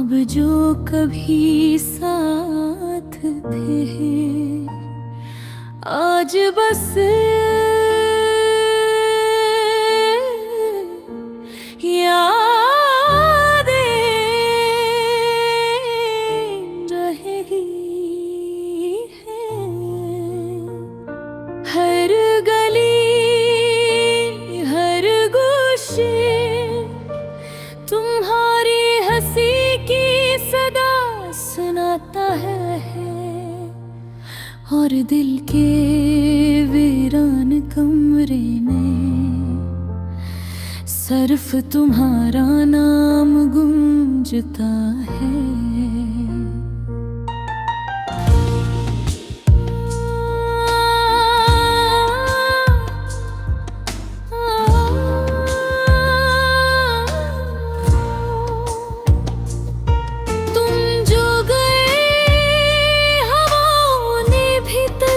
ख्वाब जो कभी साथ थे आज बस यादें रहेगी हर गली हर गोशे तुम्हारी हंसी की सदा सुनाता है और दिल के वीरान कमरे में सिर्फ तुम्हारा नाम गूंजता है।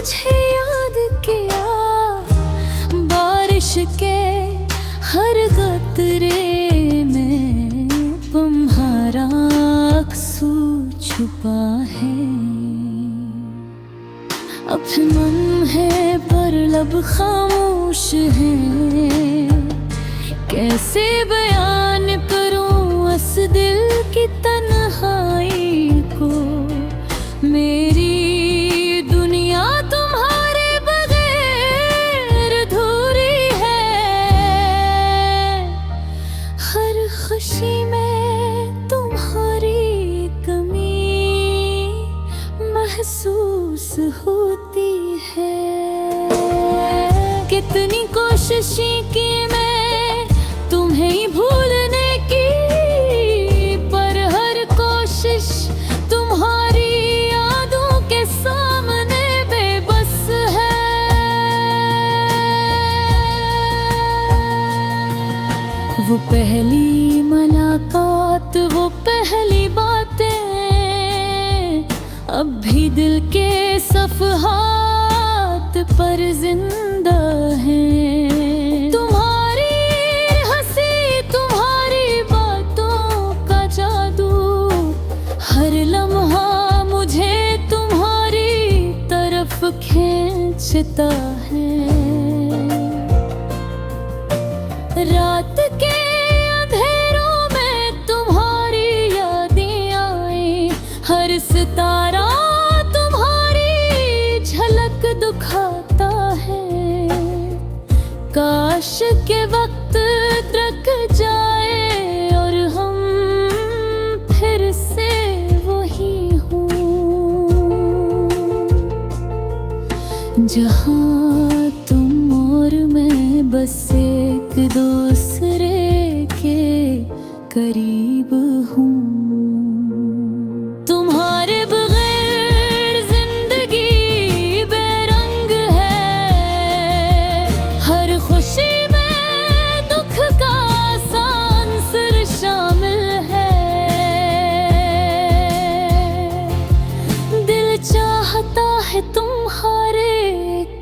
तुझे याद किया बारिश के हर कतरे में तुम्हारा अक्सू छुपा है। अब मन है पर लब खामोश है कैसे बयान करूं इस दिल की तन्हाई को। मेरी खुशी में तुम्हारी कमी महसूस होती है। कितनी कोशिशें की मैं तुम्हें ही भूलने की पर हर कोशिश तुम्हारी यादों के सामने बेबस है। वो पहली मुलाकात वो पहली बातें अब भी दिल के सफ़हात पर जिंदा हैं। तुम्हारी हंसी तुम्हारी बातों का जादू हर लम्हा मुझे तुम्हारी तरफ खींचता है। रात के हर सितारा तुम्हारी झलक दिखाता है। काश के वक्त तक जाए और हम फिर से वही हों जहाँ तुम और मैं बस एक दूसरे के करीब हूँ। तुम्हारे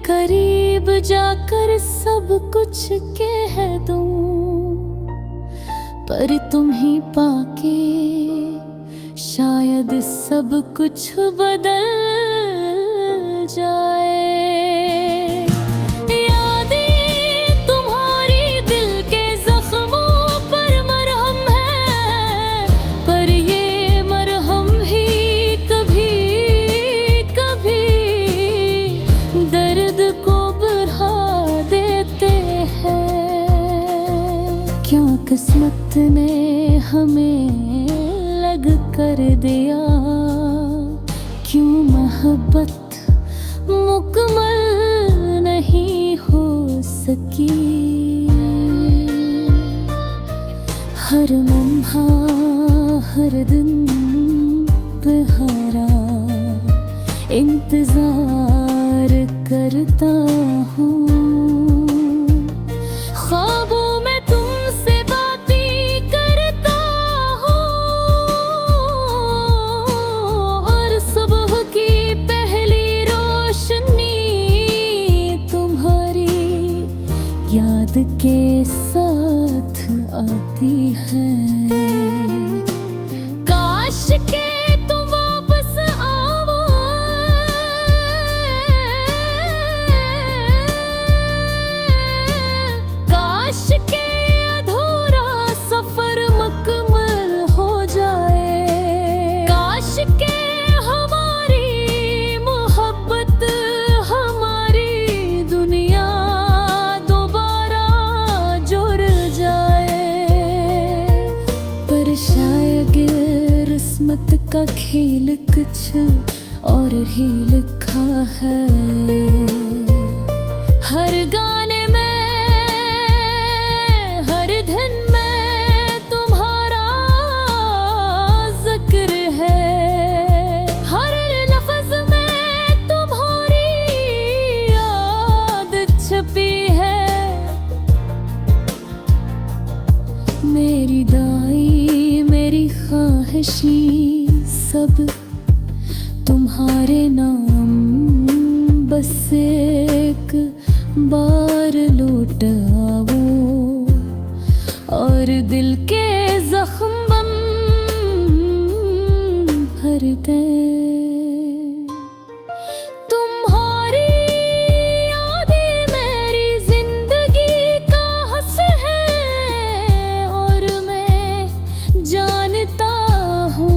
करीब जाकर सब कुछ कह दूं पर तुम्हें पाके शायद सब कुछ बदल जाए। क्यों किस्मत ने हमें लग कर दिया क्यों मोहब्बत मुकम्मल नहीं हो सकी। हर लम्हा हर दिन तुम्हारा इंतजार करता हूँ। ख्वाबों में तुमसे बातें करता हूँ और सुबह की पहली रोशनी तुम्हारी याद के साथ आती है। काश शायद किस्मत का खेल कुछ और ही लिखा है। हर गाने में, हर दिन में तुम्हारा जिक्र है। हर लफ्ज में तुम्हारी याद छपी है। मेरी दाई, मेरी ख्वाहिशी सब तुम्हारे नाम, बस एक बार लौट आओ और दिल के जख्म बम भर दे। तुम्हारी यादें मेरी जिंदगी का हंस है और मैं जानता हूँ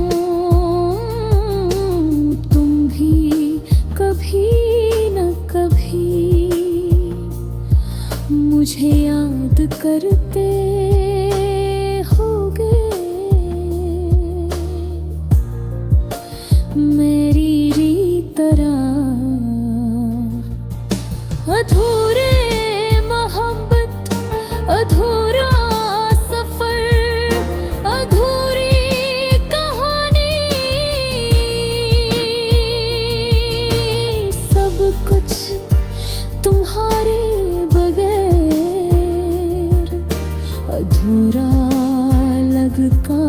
तुम भी कभी न कभी मुझे याद करते होगे। मेरी तरह अधूरे मोहब्बत, अधूरा सफर, अधूरी कहानी, सब कुछ तुम्हारे अधूरा लगता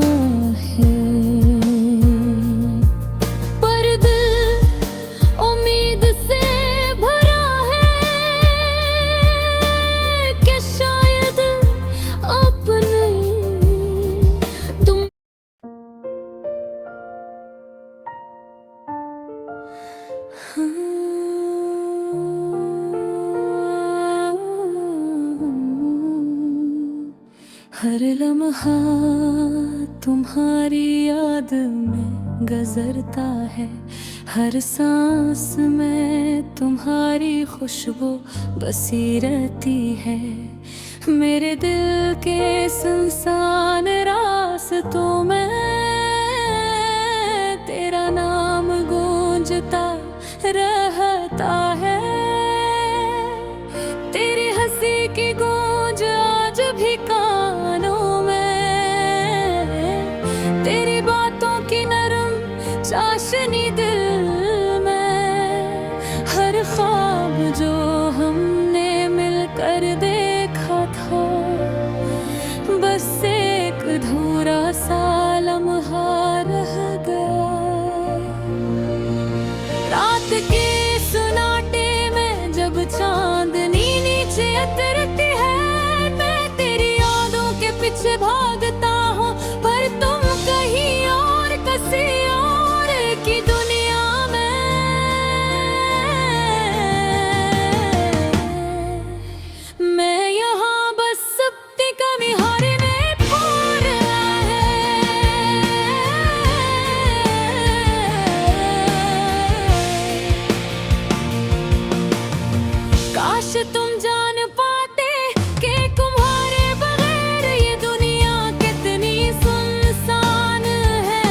है। पर दिल उम्मीद से भरा है कि शायद अपने तुम हर लम्हा तुम्हारी याद में गुजरता है। हर सांस में तुम्हारी खुशबू बसी रहती है। मेरे दिल के सुनसान रास्तों में तेरा नाम गूंजता रहता है। तेरी हंसी की गूंज आज भी कानों में, तेरी बातों की नरम चाशनी दिल में। हर ख्वाब जो हमने मिलकर देखा था, बस एक अधूरा सा लम्हा रह गया। रात के सुनाटे में जब चांदनी नीचे उतरती है, मैं तेरी यादों के पीछे भागता हूँ, पर तुम कहीं और किसी और की दुनिया में। मैं यहाँ बस अपनी कमी हारने पर है। काश तुम जान पाते कि तुम्हारे बगैर ये दुनिया कितनी सुनसान है,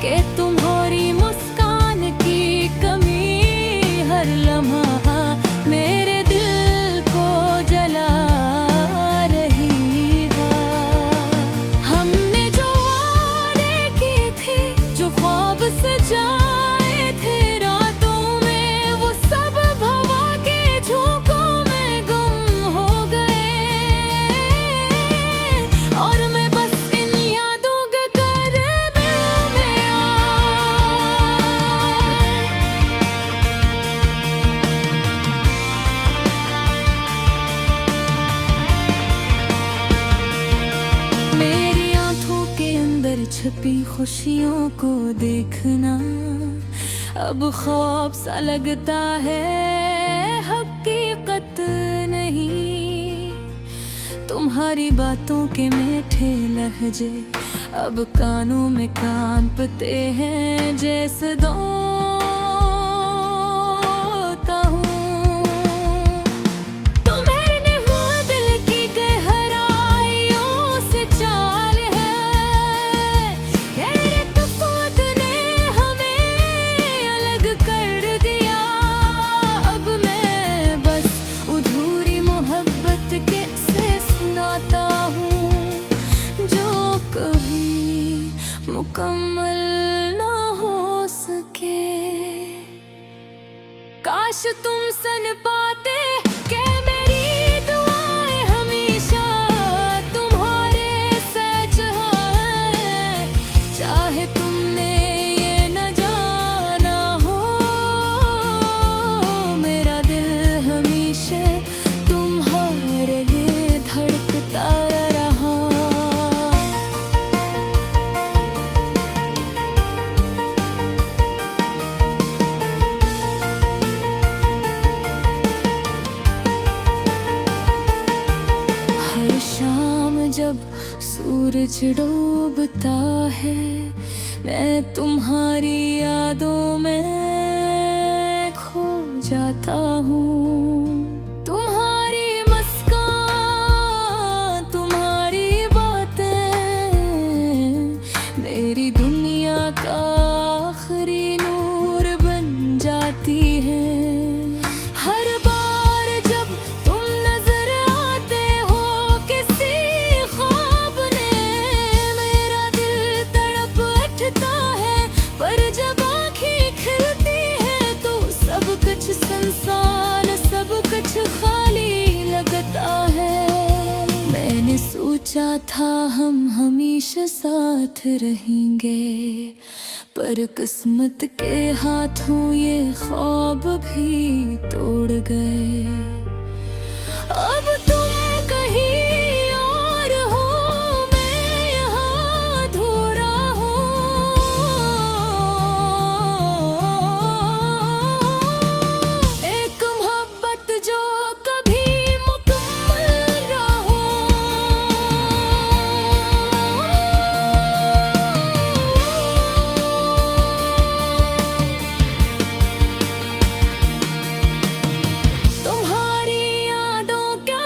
कि तुम्हारी मुस्कान की कमी हर लम्हा मेरे दिल को जला रही है। हमने जो वादे किए थे, जो ख्वाब सजाए थे रातों में, वो सब हवा के झोंकों में गुम हो गए। और मैं बस इन यादों के करब में मेरी आंखों के अंदर छुपी खुशियों को देखना अब ख्वाब सा लगता है, हकीकत नहीं। तुम्हारी बातों के मीठे लहजे अब कानों में कांपते हैं, जैसे दो तुम्हारे हुआ दिल की गहराइयों से चाल है। मुकम्मल ना हो सके। काश तुम सन पाते कि मेरी दुआएं हमेशा तुम्हारे सच हैं। चाहे तुमने ये न जाना हो, मेरा दिल हमेशा तुम्हारे लिए धड़कता रहा। हर शाम जब सूरज डूबता है, मैं तुम्हारी यादों में खो जाता हूँ। तुम्हारी मुस्कान, तुम्हारी बातें मेरी दुनिया का आखिरी नूर बन जाती है। हर बार जब तुम नजर आते हो किसी ख्वाब में, मेरा दिल तड़प उठता है। पर जब आँखें खिलती है तो सब कुछ संसार, सब कुछ खाली लगता है। मैंने सोचा था हम हमेशा साथ रहेंगे, पर किस्मत के हाथों ये ख्वाब भी तोड़ गए। अब तुम कहीं और हो, मैं यहाँ अधूरा हूँ। एक मोहब्बत जो कभी मुकम्मल ना हो। तुम्हारी यादों का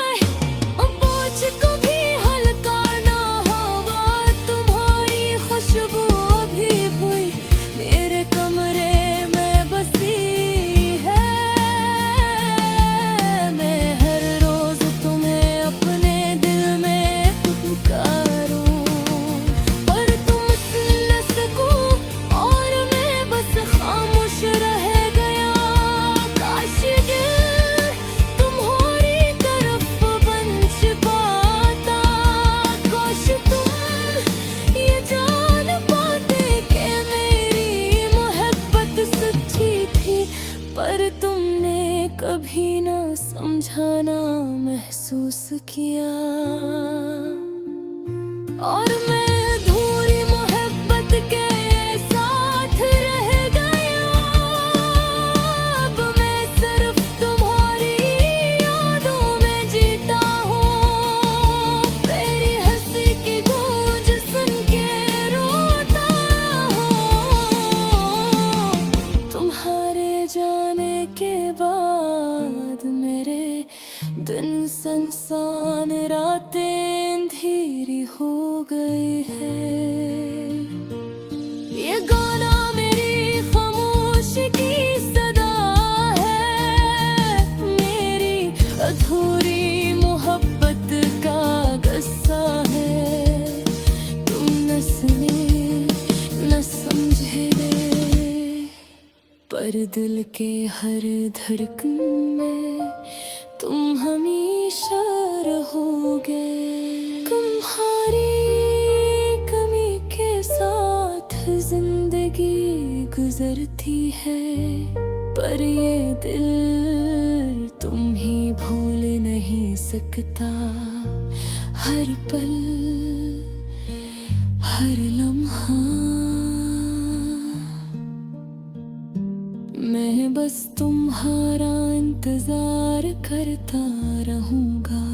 बोझ कभी हल्का ना होगा। तुम्हारी खुशबू अभी भी मेरे कमरे में बसी है। मैं हर रोज तुम्हें अपने दिल में पुकारूं, पर तुम सुन न सकूं और मैं बस खामोश रह गया। काश दिल तुम्हारी तरफ बन पाता, काश तुम ये जान पाते कि मेरी मोहब्बत सच्ची थी। पर तुमने कभी ना समझा, ना महसूस किया, और मैं अधूरी मोहब्बत के साथ रह गया। अब मैं सिर्फ तुम्हारी यादों में जीता हूँ। तेरी हंसी की गूंज सुन के रोता हूँ। तुम्हारे जाने के बाद मेरे दिन सुनसान, रातें अंधेरी हो गई है। ये गाना मेरी खामोशी की सदा है, मेरी अधूरी मोहब्बत का गस्सा है। तुम न सुने न समझे, पर दिल के हर धड़कन में तुम हमेशा रहोगे। तुम्हारी कमी के साथ जिंदगी गुजरती है, पर ये दिल तुम ही भूल नहीं सकता। हर पल, हर लम्हा मैं बस तुम्हारा इंतजार करता रहूंगा।